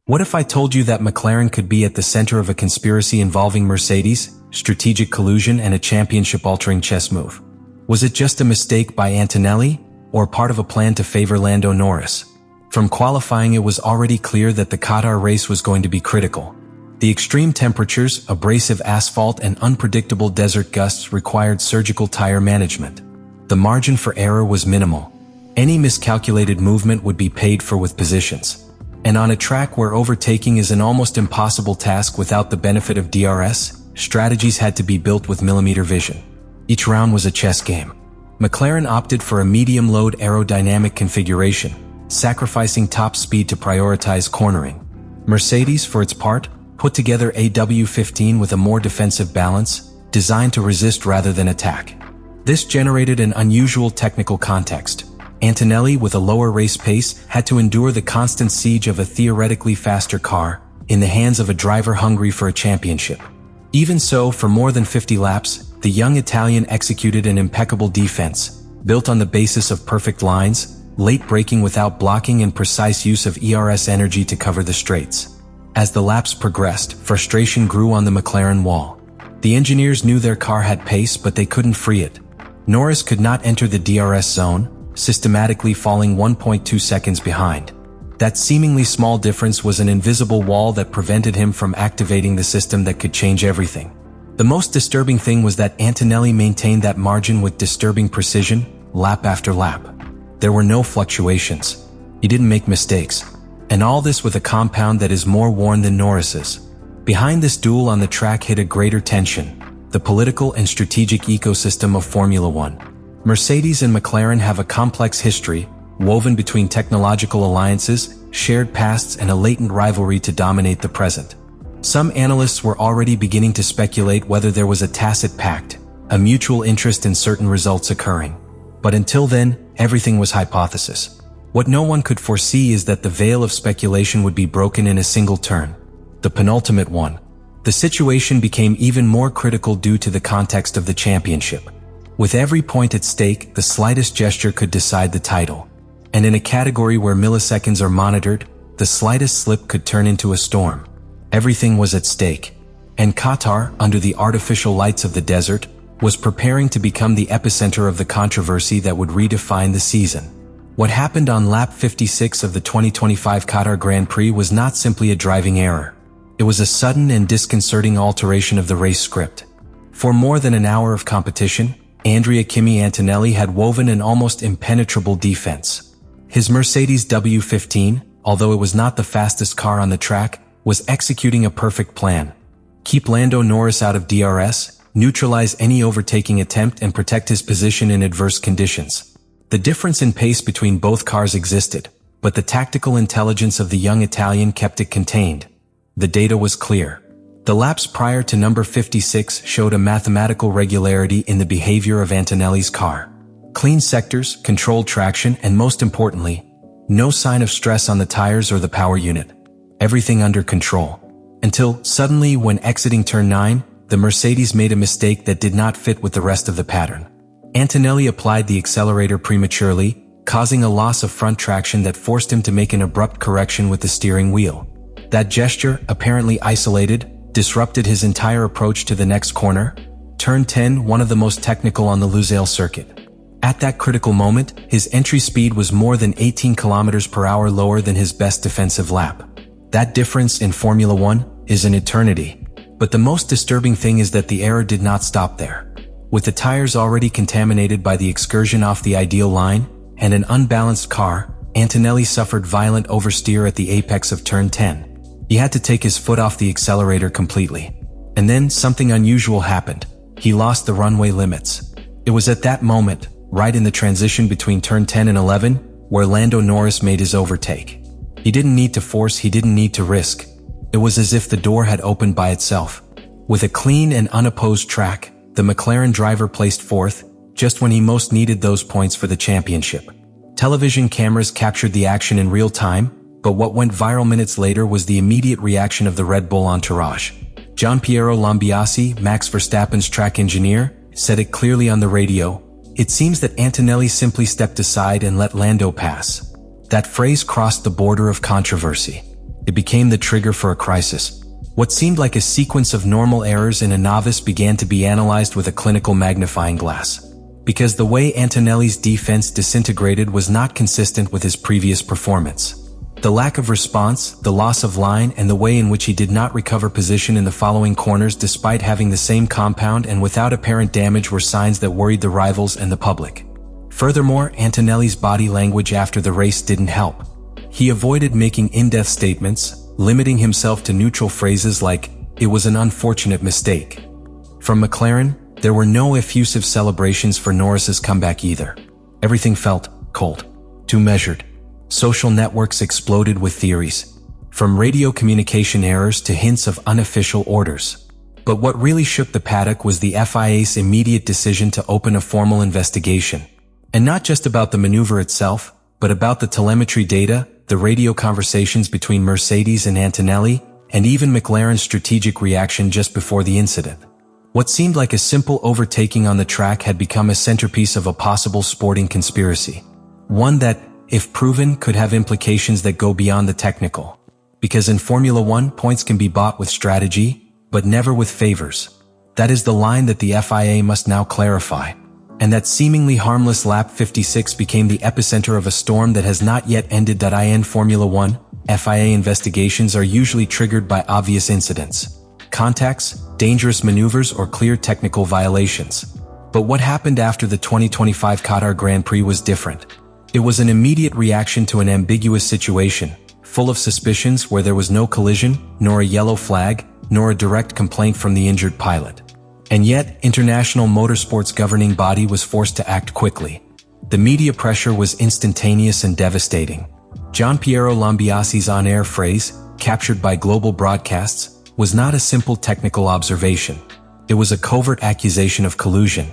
What if I told you that McLaren could be at the center of a conspiracy involving Mercedes, strategic collusion, and a championship-altering chess move? Was it just a mistake by Antonelli, or part of a plan to favor Lando Norris? From qualifying, it was already clear that the Qatar race was going to be critical. The extreme temperatures, abrasive asphalt, and unpredictable desert gusts required surgical tire management. The margin for error was minimal. Any miscalculated movement would be paid for with positions. And on a track where overtaking is an almost impossible task without the benefit of DRS, strategies had to be built with millimeter vision. Each round was a chess game. McLaren opted for a medium-load aerodynamic configuration, sacrificing top speed to prioritize cornering. Mercedes, for its part, put together a W15 with a more defensive balance, designed to resist rather than attack. This generated an unusual technical context. Antonelli, with a lower race pace, had to endure the constant siege of a theoretically faster car, in the hands of a driver hungry for a championship. Even so, for more than 50 laps, the young Italian executed an impeccable defense, built on the basis of perfect lines, late braking without blocking, and precise use of ERS energy to cover the straights. As the laps progressed, frustration grew on the McLaren wall. The engineers knew their car had pace, but they couldn't free it. Norris could not enter the DRS zone, systematically falling 1.2 seconds behind. That seemingly small difference was an invisible wall that prevented him from activating the system that could change everything. The most disturbing thing was that Antonelli maintained that margin with disturbing precision, lap after lap. There were no fluctuations. He didn't make mistakes. And all this with a compound that is more worn than Norris's. Behind this duel on the track hid a greater tension: the political and strategic ecosystem of Formula One. Mercedes and McLaren have a complex history, woven between technological alliances, shared pasts, and a latent rivalry to dominate the present. Some analysts were already beginning to speculate whether there was a tacit pact, a mutual interest in certain results occurring. But until then, everything was hypothesis. What no one could foresee is that the veil of speculation would be broken in a single turn. The penultimate one. The situation became even more critical due to the context of the championship. With every point at stake, the slightest gesture could decide the title. And in a category where milliseconds are monitored, the slightest slip could turn into a storm. Everything was at stake. And Qatar, under the artificial lights of the desert, was preparing to become the epicenter of the controversy that would redefine the season. What happened on lap 56 of the 2025 Qatar Grand Prix was not simply a driving error. It was a sudden and disconcerting alteration of the race script. For more than an hour of competition, Kimi Antonelli had woven an almost impenetrable defense. His Mercedes W15, although it was not the fastest car on the track, was executing a perfect plan. Keep Lando Norris out of DRS, neutralize any overtaking attempt, and protect his position in adverse conditions. The difference in pace between both cars existed, but the tactical intelligence of the young Italian kept it contained. The data was clear. The laps prior to number 56 showed a mathematical regularity in the behavior of Antonelli's car. Clean sectors, controlled traction, and most importantly, no sign of stress on the tires or the power unit. Everything under control. Until, suddenly, when exiting turn 9, the Mercedes made a mistake that did not fit with the rest of the pattern. Antonelli applied the accelerator prematurely, causing a loss of front traction that forced him to make an abrupt correction with the steering wheel. That gesture, apparently isolated, disrupted his entire approach to the next corner, turn 10, one of the most technical on the Lusail circuit. At that critical moment, his entry speed was more than 18 km per hour lower than his best defensive lap. That difference in Formula One is an eternity. But the most disturbing thing is that the error did not stop there. With the tires already contaminated by the excursion off the ideal line, and an unbalanced car, Antonelli suffered violent oversteer at the apex of turn 10. He had to take his foot off the accelerator completely. And then something unusual happened. He lost the runway limits. It was at that moment, right in the transition between turn 10 and 11, where Lando Norris made his overtake. He didn't need to force, he didn't need to risk. It was as if the door had opened by itself. With a clean and unopposed track, the McLaren driver placed fourth, just when he most needed those points for the championship. Television cameras captured the action in real time, but what went viral minutes later was the immediate reaction of the Red Bull entourage. Gianpiero Lambiase, Max Verstappen's track engineer, said it clearly on the radio. It seems that Antonelli simply stepped aside and let Lando pass. That phrase crossed the border of controversy. It became the trigger for a crisis. What seemed like a sequence of normal errors in a novice began to be analyzed with a clinical magnifying glass. Because the way Antonelli's defense disintegrated was not consistent with his previous performance. The lack of response, the loss of line, and the way in which he did not recover position in the following corners despite having the same compound and without apparent damage were signs that worried the rivals and the public. Furthermore, Antonelli's body language after the race didn't help. He avoided making in-depth statements, limiting himself to neutral phrases like, "It was an unfortunate mistake." From McLaren, there were no effusive celebrations for Norris's comeback either. Everything felt cold, too measured. Social networks exploded with theories, from radio communication errors to hints of unofficial orders. But what really shook the paddock was the FIA's immediate decision to open a formal investigation. And not just about the maneuver itself, but about the telemetry data, the radio conversations between Mercedes and Antonelli, and even McLaren's strategic reaction just before the incident. What seemed like a simple overtaking on the track had become a centerpiece of a possible sporting conspiracy. One that, if proven, could have implications that go beyond the technical. Because in Formula One, points can be bought with strategy, but never with favors. That is the line that the FIA must now clarify. And that seemingly harmless lap 56 became the epicenter of a storm that has not yet ended. In Formula One, FIA investigations are usually triggered by obvious incidents, contacts, dangerous maneuvers, or clear technical violations. But what happened after the 2025 Qatar Grand Prix was different. It was an immediate reaction to an ambiguous situation, full of suspicions where there was no collision, nor a yellow flag, nor a direct complaint from the injured pilot. And yet, international motorsports governing body was forced to act quickly. The media pressure was instantaneous and devastating. Gianpiero Lambiassi's on-air phrase, captured by global broadcasts, was not a simple technical observation. It was a covert accusation of collusion.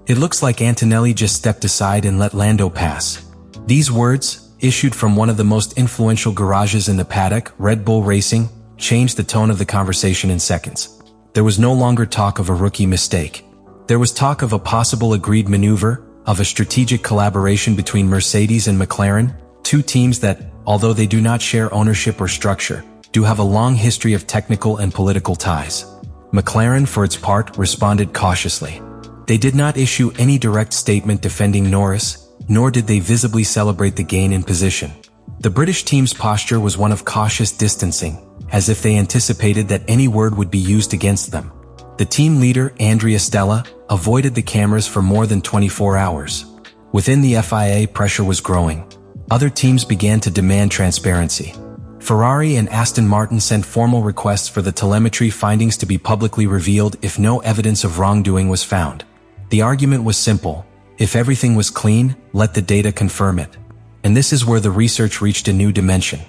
"It looks like Antonelli just stepped aside and let Lando pass." These words, issued from one of the most influential garages in the paddock, Red Bull Racing, changed the tone of the conversation in seconds. There was no longer talk of a rookie mistake. There was talk of a possible agreed maneuver, of a strategic collaboration between Mercedes and McLaren, two teams that, although they do not share ownership or structure, do have a long history of technical and political ties. McLaren, for its part, responded cautiously. They did not issue any direct statement defending Norris, nor did they visibly celebrate the gain in position. The British team's posture was one of cautious distancing, as if they anticipated that any word would be used against them. The team leader, Andrea Stella, avoided the cameras for more than 24 hours. Within the FIA, pressure was growing. Other teams began to demand transparency. Ferrari and Aston Martin sent formal requests for the telemetry findings to be publicly revealed if no evidence of wrongdoing was found. The argument was simple. If everything was clean, let the data confirm it. And this is where the research reached a new dimension.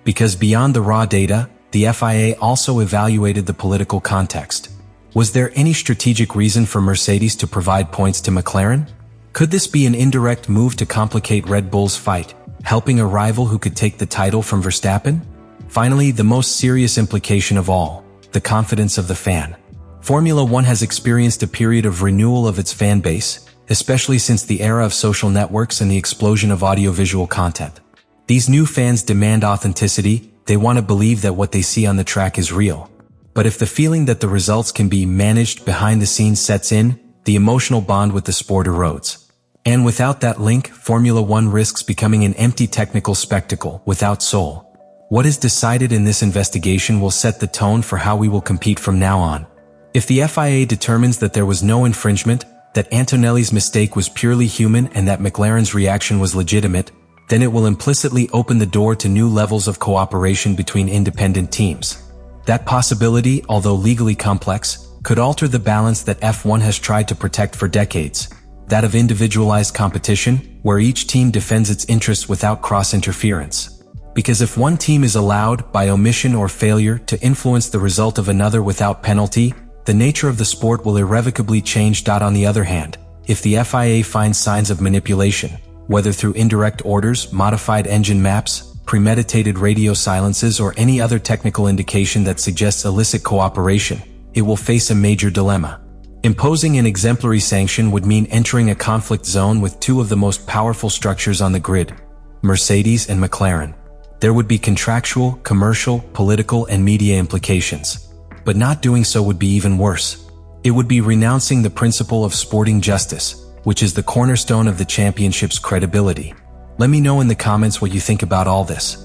Because beyond the raw data, the FIA also evaluated the political context. Was there any strategic reason for Mercedes to provide points to McLaren? Could this be an indirect move to complicate Red Bull's fight, helping a rival who could take the title from Verstappen? Finally, the most serious implication of all, the confidence of the fan. Formula One has experienced a period of renewal of its fan base, especially since the era of social networks and the explosion of audiovisual content. These new fans demand authenticity. They want to believe that what they see on the track is real. But if the feeling that the results can be managed behind the scenes sets in, the emotional bond with the sport erodes. And without that link, Formula One risks becoming an empty technical spectacle without soul. What is decided in this investigation will set the tone for how we will compete from now on. If the FIA determines that there was no infringement, that Antonelli's mistake was purely human and that McLaren's reaction was legitimate, then it will implicitly open the door to new levels of cooperation between independent teams. That possibility, although legally complex, could alter the balance that F1 has tried to protect for decades, that of individualized competition, where each team defends its interests without cross-interference. Because if one team is allowed, by omission or failure, to influence the result of another without penalty, the nature of the sport will irrevocably change. On the other hand, if the FIA finds signs of manipulation, whether through indirect orders, modified engine maps, premeditated radio silences, or any other technical indication that suggests illicit cooperation, it will face a major dilemma. Imposing an exemplary sanction would mean entering a conflict zone with two of the most powerful structures on the grid, Mercedes and McLaren. There would be contractual, commercial, political, and media implications. But not doing so would be even worse. It would be renouncing the principle of sporting justice, which is the cornerstone of the championship's credibility. Let me know in the comments what you think about all this.